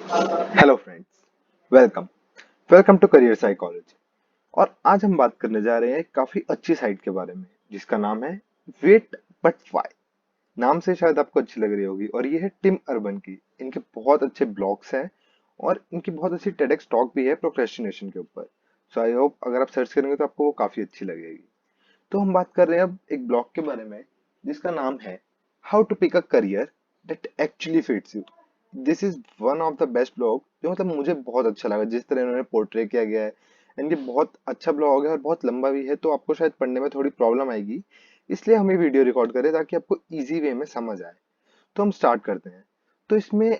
Hello friends, welcome welcome to career psychology. और आज हम बात करने जा रहे हैं एक काफी अच्छी साइट के बारे में जिसका नाम है वेट बट वाई। नाम से शायद आपको अच्छी लग रही होगी और ये है टिम अर्बन की। इनके बहुत अच्छे ब्लॉग्स हैं और इनकी बहुत अच्छी टेडेक्स टॉक भी है प्रोक्रेस्टिनेशन के ऊपर। सो आई होप अगर आप सर्च करेंगे तो आपको वो काफी अच्छी लगेगी। तो हम बात कर रहे हैं अब एक ब्लॉग के बारे में जिसका नाम है how to pick a career that actually fits you. This is one of the best blog जो मतलब मुझे बहुत अच्छा लगा जिस तरह इन्होंने पोर्ट्रे किया गया है। एंड ये बहुत अच्छा ब्लॉग है और बहुत लंबा भी है तो आपको शायद पढ़ने में थोड़ी प्रॉब्लम आएगी। इसलिए हम ये वीडियो रिकॉर्ड करें ताकि आपको इजी वे में समझ आए। तो हम स्टार्ट करते हैं। तो इसमें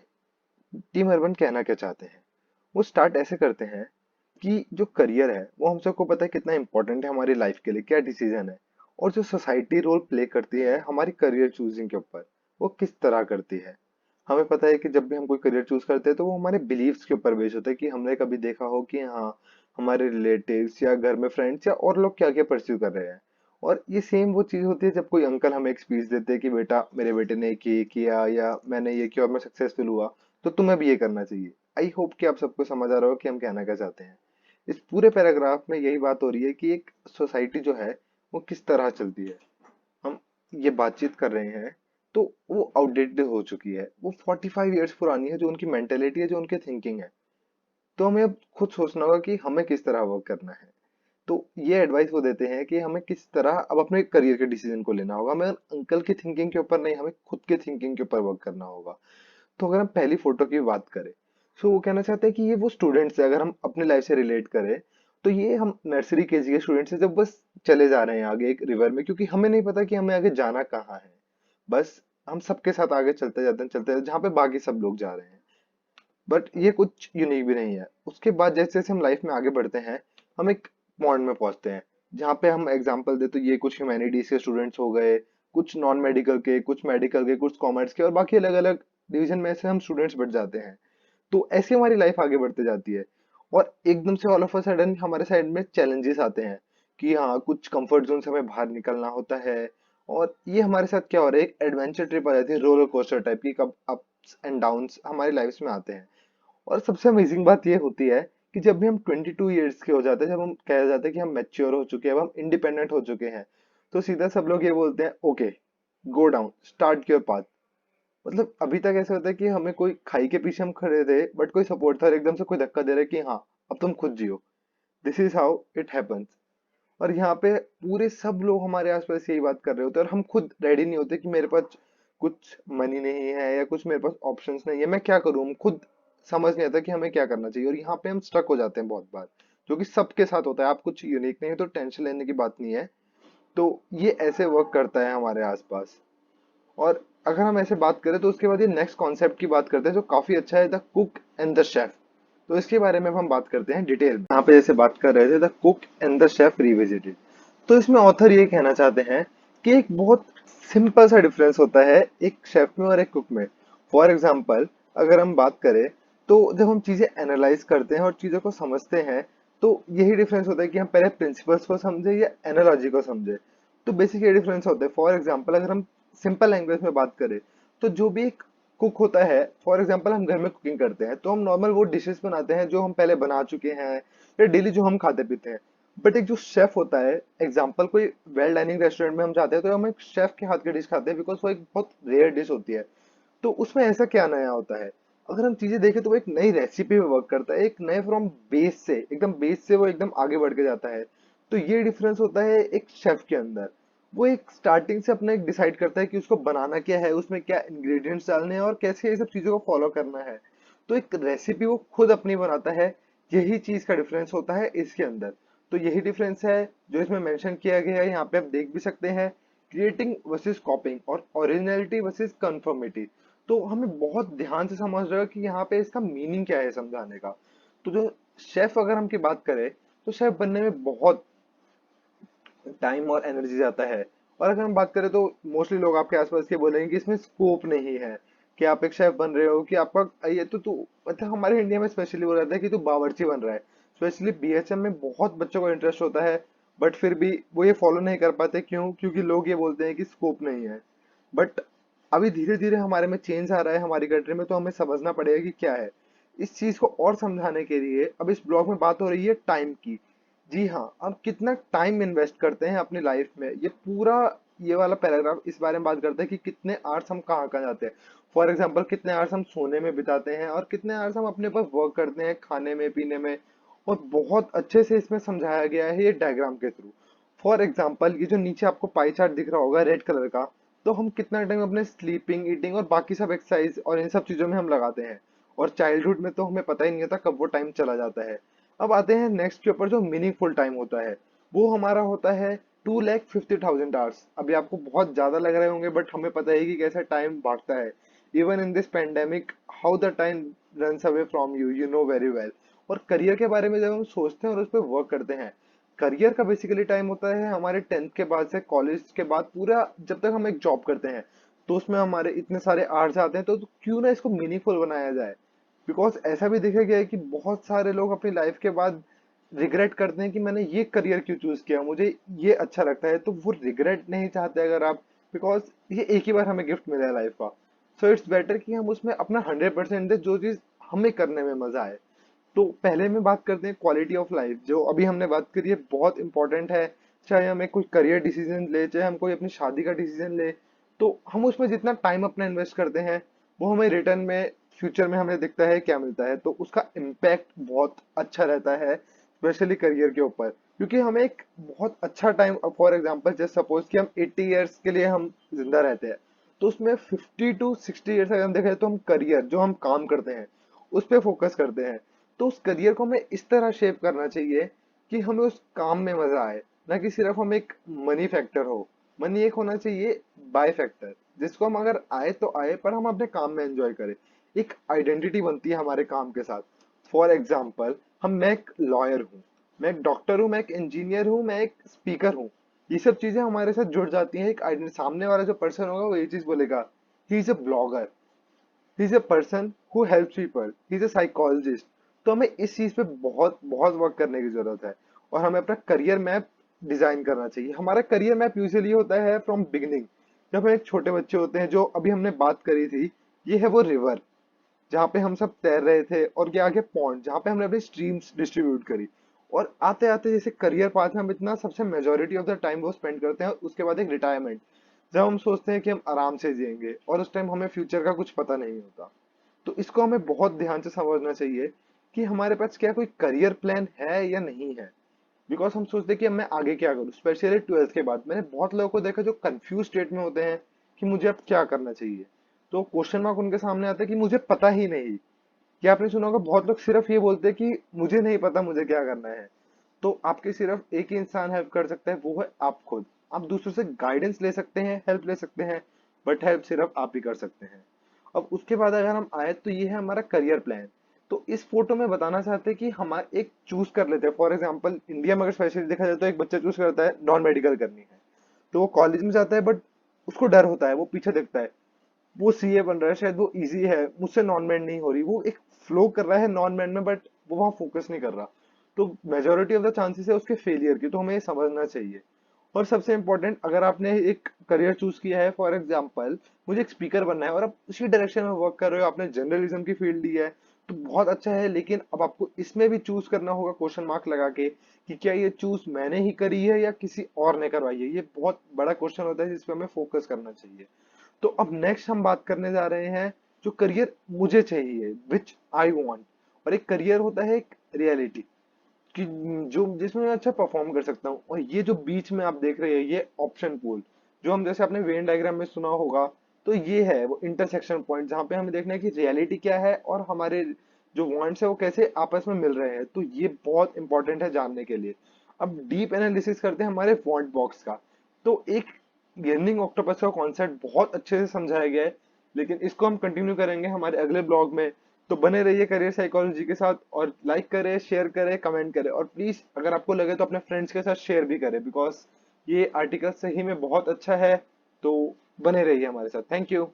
टीम अर्बन कहना क्या चाहते हैं, वो स्टार्ट ऐसे करते हैं कि जो करियर है वो हम सबको पता है कितना इंपॉर्टेंट है हमारी लाइफ के लिए, क्या डिसीजन है और जो सोसाइटी रोल प्ले करती है हमारी करियर चूजिंग के ऊपर वो किस तरह करती है। हमें पता है कि जब भी हम कोई करियर चूज करते हैं तो वो हमारे बिलीव्स के ऊपर बेस्ड होता है कि हमने कभी देखा हो कि हाँ हमारे रिलेटिव्स या घर में फ्रेंड्स या और लोग क्या क्या परस्यू कर रहे हैं। और ये सेम वो चीज होती है जब कोई अंकल हमें एक स्पीच देते हैं कि बेटा मेरे बेटे ने ये किया या मैंने ये किया और मैं सक्सेसफुल हुआ तो तुम्हें भी ये करना चाहिए। आई होप कि आप सबको समझ आ रहा हो कि हम कहना क्या चाहते हैं। इस पूरे पैराग्राफ में यही बात हो रही है कि एक सोसाइटी जो है वो किस तरह चलती है। हम ये बातचीत कर रहे हैं तो वो आउटडेटेड हो चुकी है, वो 45 ईयर्स पुरानी है जो उनकी मेंटेलिटी है, जो उनके थिंकिंग है। तो हमें अब खुद सोचना होगा कि हमें किस तरह वर्क करना है। तो ये एडवाइस वो देते हैं कि हमें किस तरह अब अपने करियर के डिसीजन को लेना होगा। हमें अंकल की थिंकिंग के ऊपर नहीं, हमें खुद के थिंकिंग के ऊपर वर्क करना होगा। तो अगर हम पहली फोटो की बात करें तो वो कहना चाहते हैं कि ये वो स्टूडेंट्स है, अगर हम अपनी लाइफ से रिलेट करें तो ये हम नर्सरी केजी के स्टूडेंट्स हैं जब बस चले जा रहे हैं आगे एक रिवर में, क्योंकि हमें नहीं पता कि हमें आगे जाना कहाँ है। बस हम सबके साथ आगे चलते हैं जहाँ पे बाकी सब लोग जा रहे हैं। बट ये कुछ यूनिक भी नहीं है। उसके बाद जैसे जैसे हम लाइफ में आगे बढ़ते हैं हम एक पॉइंट में पहुंचते हैं जहाँ पे हम एग्जांपल दे तो ये कुछ ह्यूमैनिटीज के स्टूडेंट्स हो गए, कुछ नॉन मेडिकल के, कुछ मेडिकल के, कुछ कॉमर्स के और बाकी अलग अलग डिवीजन में से हम स्टूडेंट्स बढ़ जाते हैं। तो ऐसे हमारी लाइफ आगे बढ़ते जाती है और एकदम से ऑल ऑफ अ सडन हमारे साइड में चैलेंजेस आते हैं कि हाँ कुछ कंफर्ट जोन से हमें बाहर निकलना होता है। और ये हमारे साथ क्या हो रहा है, एक एडवेंचर ट्रिप आ जाती है, रोलर कोस्टर टाइप की, कब अप्स एंड डाउन्स हमारी लाइफ में आते हैं। और सबसे अमेजिंग बात ये होती है कि जब भी हम 22 ईयर्स के हो जाते हैं, जब हम कह जाते हैं कि हम मैच्योर हो चुके हैं, अब हम इंडिपेंडेंट हो चुके हैं, तो सीधा सब लोग ये बोलते हैं okay go down start your path. मतलब अभी तक ऐसा होता है कि हमें कोई खाई के पीछे हम खड़े थे बट कोई सपोर्ट था और एकदम से कोई धक्का दे रहा है कि हाँ अब तुम खुद जियो। This is how it happens. और यहाँ पे पूरे सब लोग हमारे आसपास यही बात कर रहे होते हैं और हम खुद रेडी नहीं होते कि मेरे पास कुछ मनी नहीं है या कुछ मेरे पास ऑप्शंस नहीं है, मैं क्या करूँ, हम खुद समझ नहीं आता कि हमें क्या करना चाहिए और यहाँ पे हम स्टक हो जाते हैं बहुत बार, जो कि सबके साथ होता है। आप कुछ यूनिक नहीं है तो टेंशन लेने की बात नहीं है। तो ये ऐसे वर्क करता है हमारे आसपास। और अगर हम ऐसे बात करें तो उसके बाद ये नेक्स्ट कॉन्सेप्ट की बात करते हैं जो काफी अच्छा है, the cook and the chef. तो इसके बारे में अब हम बात करते हैं डिटेल में। यहाँ पे जैसे बात कर रहे थे the cook and the chef revisited. तो इसमें ऑथर ये कहना चाहते हैं कि एक बहुत सिंपल सा डिफरेंस होता है एक शेफ में और एक कुक में। फॉर एग्जाम्पल अगर हम बात करें तो जब हम चीजें एनालाइज करते हैं और चीजों को समझते हैं तो यही डिफरेंस होता है कि हम पहले प्रिंसिपल्स को समझे या एनालॉजी को समझे। तो बेसिक ये डिफरेंस होता है। फॉर एग्जाम्पल अगर हम सिंपल लैंग्वेज में बात करें तो जो भी एक कुक होता है, फॉर एग्जाम्पल हम घर में कुकिंग करते हैं तो हम नॉर्मल वो डिशेस बनाते हैं जो हम पहले बना चुके हैं या डेली जो हम खाते पीते हैं। बट एक जो शेफ होता है, एग्जाम्पल कोई वेल डाइनिंग रेस्टोरेंट में हम जाते हैं तो हम एक शेफ के हाथ की डिश खाते हैं बिकॉज वो एक बहुत रेयर डिश होती है। तो उसमें ऐसा क्या नया होता है, अगर हम चीजें देखें तो वो एक नई रेसिपी पे वर्क करता है, एक नए फ्रॉम बेस से, एकदम बेस से वो एकदम आगे बढ़ के जाता है। तो ये डिफरेंस होता है एक शेफ के अंदर। वो एक स्टार्टिंग से अपना एक डिसाइड करता है कि उसको बनाना क्या है, उसमें क्या इंग्रेडिएंट्स डालने हैं और कैसे ये सब चीजों को फॉलो करना है। तो एक रेसिपी वो खुद अपनी बनाता है। यही चीज का डिफरेंस होता है इसके अंदर। तो यही डिफरेंस है जो इसमें मेंशन किया गया है, यहाँ पे आप देख भी सकते हैं, क्रिएटिंग वर्सेस कॉपिंग और ओरिजिनलिटी वर्सेस कंफर्मिटी। तो हमें बहुत ध्यान से समझ रहे हो कि यहाँ पे इसका मीनिंग क्या है समझाने का। तो जो शेफ अगर हम की बात करें तो शेफ बनने में बहुत टाइम और एनर्जी जाता है। और अगर हम बात करें तो मोस्टली लोग आपके आसपास ये बोलेंगे कि इसमें स्कोप नहीं है कि आप एक शेफ बन रहे हो, कि आपका ये तो तू मतलब हमारे इंडिया में स्पेशली बोला जाता है कि तू बावर्ची बन रहा है। स्पेशली बीएचएम में बहुत बच्चों को इंटरेस्ट होता है बट फिर भी वो ये फॉलो नहीं कर पाते। क्यों? क्योंकि लोग ये बोलते हैं कि स्कोप नहीं है। बट अभी धीरे धीरे हमारे में चेंज आ रहा है हमारी कंट्री में, तो हमें समझना पड़ेगा कि क्या है। इस चीज को और समझाने के लिए अब इस ब्लॉग में बात हो रही है टाइम की। जी हाँ, आप कितना टाइम इन्वेस्ट करते हैं अपनी लाइफ में, ये पूरा ये वाला पैराग्राफ इस बारे में बात करता है कि कितने आवर्स हम कहाँ कहाँ जाते हैं। फॉर एग्जाम्पल कितने आवर्स हम सोने में बिताते हैं और कितने आवर्स हम अपने ऊपर वर्क करते हैं, खाने में पीने में। और बहुत अच्छे से इसमें समझाया गया है ये डायग्राम के थ्रू। फॉर एग्जाम्पल ये जो नीचे आपको पाई चार्ट दिख रहा होगा रेड कलर का, तो हम कितना टाइम अपने स्लीपिंग, ईटिंग और बाकी सब एक्सरसाइज और इन सब चीजों में हम लगाते हैं। और चाइल्डहुड में तो हमें पता ही नहीं होता कब वो टाइम चला जाता है। अब आते हैं नेक्स्ट के ऊपर, जो मीनिंगफुल टाइम होता है वो हमारा होता है 2,50,000 आवर्स। अभी आपको बहुत ज्यादा लग रहे होंगे, बट हमें पता है कि कैसे टाइम भागता है। Even in this pandemic, how the time runs away from you, you know very well. और करियर के बारे में जब हम सोचते हैं और उस पर वर्क करते हैं, करियर का बेसिकली टाइम होता है हमारे 10th के बाद से कॉलेज के बाद पूरा जब तक हम एक जॉब करते हैं। तो उसमें हमारे इतने सारे आवर्स आते हैं, तो क्यों ना इसको मीनिंगफुल बनाया जाए। बिकॉज ऐसा भी देखा गया है कि बहुत सारे लोग अपनी लाइफ के बाद रिग्रेट करते हैं कि मैंने ये करियर क्यों चूज किया, मुझे ये अच्छा लगता है, तो वो रिग्रेट नहीं चाहते अगर आप। बिकॉज ये एक ही बार हमें गिफ्ट मिला है लाइफ का। सो इट्स बेटर कि हम उसमें अपना 100% दें, जो चीज हमें करने में मजा आए। तो पहले में बात करते हैं क्वालिटी ऑफ लाइफ, जो अभी हमने बात करी है बहुत इंपॉर्टेंट है। चाहे हमें कोई करियर डिसीजन ले, चाहे हम कोई अपनी शादी का डिसीजन ले, तो हम उसमें जितना टाइम अपना इन्वेस्ट करते हैं वो हमें रिटर्न में फ्यूचर में हमें दिखता है क्या मिलता है, तो उसका इम्पैक्ट बहुत अच्छा रहता है, स्पेशली करियर के ऊपर। क्योंकि हमें एक बहुत अच्छा time, for example just suppose कि हम 80 इयर्स के लिए हम जिंदा रहते हैं, तो उसमें 50 to 60 ईयर्स अगर हम देखें तो हम करियर जो हम काम करते हैं उस पर फोकस करते हैं। तो उस करियर को हमें इस तरह शेप करना चाहिए कि हमें उस काम में मजा आए, ना कि सिर्फ हम एक मनी फैक्टर हो। मनी एक होना चाहिए बाय फैक्टर, जिसको हम अगर आए तो आए पर हम अपने काम में एंजॉय करें। एक आइडेंटिटी बनती है हमारे काम के साथ। फॉर एग्जाम्पल मैं एक लॉयर हूँ, मैं एक डॉक्टर हूँ, मैं एक इंजीनियर हूँ, मैं एक स्पीकर हूँ। ये सब चीजें हमारे साथ जुड़ जाती हैं। एक सामने वाला जो पर्सन होगा वो ये चीज बोलेगा, he is a blogger, he is a person who helps people, he is a psychologist. तो हमें इस चीज पे बहुत बहुत वर्क करने की जरूरत है। और हमें अपना करियर मैप डिजाइन करना चाहिए। हमारा करियर मैप यूजुअली होता है फ्रॉम बिगिनिंग, जब हम एक छोटे बच्चे होते हैं, जो अभी हमने बात करी थी। ये है वो रिवर जहाँ पे हम सब तैर रहे थे, और ये आगे पॉन्ड जहाँ पे हमने अपनी स्ट्रीम्स डिस्ट्रीब्यूट करी। और आते आते जैसे करियर पाथ में हम इतना सबसे मेजोरिटी ऑफ द टाइम वो स्पेंड करते हैं, और उसके बाद एक रिटायरमेंट, जब हम सोचते हैं कि हम आराम से जिएंगे, और उस टाइम हमें फ्यूचर का कुछ पता नहीं होता। तो इसको हमें बहुत ध्यान से समझना चाहिए कि हमारे पास क्या कोई करियर प्लान है या नहीं है। बिकॉज हम सोचते हैं कि अब मैं आगे क्या करूँ, स्पेशली 12th के बाद मैंने बहुत लोगों को देखा जो कंफ्यूज स्टेट में होते हैं कि मुझे अब क्या करना चाहिए। तो क्वेश्चन मार्क उनके सामने आता है कि मुझे पता ही नहीं। क्या आपने सुना होगा, बहुत लोग सिर्फ ये बोलते हैं कि मुझे नहीं पता मुझे क्या करना है। तो आपके सिर्फ एक ही इंसान हेल्प कर सकता है, वो है आप खुद। आप दूसरों से गाइडेंस ले सकते हैं, हेल्प ले सकते हैं, बट हेल्प सिर्फ आप ही कर सकते हैं। अब उसके बाद अगर हम आए तो ये है हमारा करियर प्लान। तो इस फोटो में बताना चाहते हैं कि हम एक चूज कर लेते हैं। फॉर एग्जांपल इंडिया में अगर स्पेशली देखा जाए तो एक बच्चा चूज करता है नॉन मेडिकल करनी है, तो वो कॉलेज में जाता है, बट उसको डर होता है, वो पीछे देखता है, वो सीए बन रहा है, शायद वो इजी है, मुझसे नॉन मेड नहीं हो रही, वो एक फ्लो कर रहा है नॉन मेड में, बट वो वहां फोकस नहीं कर रहा। तो मेजोरिटी ऑफ द चांसेस है उसके फेलियर की, तो हमें ये समझना चाहिए। और सबसे इंपॉर्टेंट, अगर आपने एक करियर चूज किया है, फॉर एग्जांपल मुझे एक स्पीकर बनना है, और आप उसी डायरेक्शन में वर्क कर रहे हो, आपने जर्नलिज्म की फील्ड ली है, तो बहुत अच्छा है। लेकिन अब आपको इसमें भी चूज करना होगा क्वेश्चन मार्क लगा के कि क्या ये चूज मैंने ही करी है या किसी और ने करवाई है। ये बहुत बड़ा क्वेश्चन होता है जिसपे हमें फोकस करना चाहिए। तो अब नेक्स्ट हम बात करने जा रहे हैं जो करियर मुझे चाहिए, विच आई वॉन्ट। और एक करियर होता है एक रियलिटी कि जो जिसमें मैं अच्छा परफॉर्म कर सकता हूँ। और ये जो बीच में आप देख रहे हैं ये ऑप्शन पूल, जो हम जैसे आपने वेन डायग्राम में सुना होगा, तो ये है वो इंटरसेक्शन पॉइंट जहाँ पे हमें देखना है कि रियलिटी क्या है और हमारे जो वांट्स है वो कैसे आपस में मिल रहे हैं। तो ये बहुत इंपॉर्टेंट है जानने के लिए। अब डीप एनालिसिस करते हैं हमारे वांट बॉक्स का। तो एक गेमिंग ऑक्टोपस का कॉन्सेप्ट बहुत अच्छे से समझाया गया है, लेकिन इसको हम कंटिन्यू करेंगे हमारे अगले ब्लॉग में। तो बने रहिए करियर साइकोलॉजी के साथ, और लाइक करें, शेयर करें, कमेंट करें, और प्लीज अगर आपको लगे तो अपने फ्रेंड्स के साथ शेयर भी करें, बिकॉज ये आर्टिकल सही में बहुत अच्छा है। तो बने रहिए हमारे साथ। Thank you.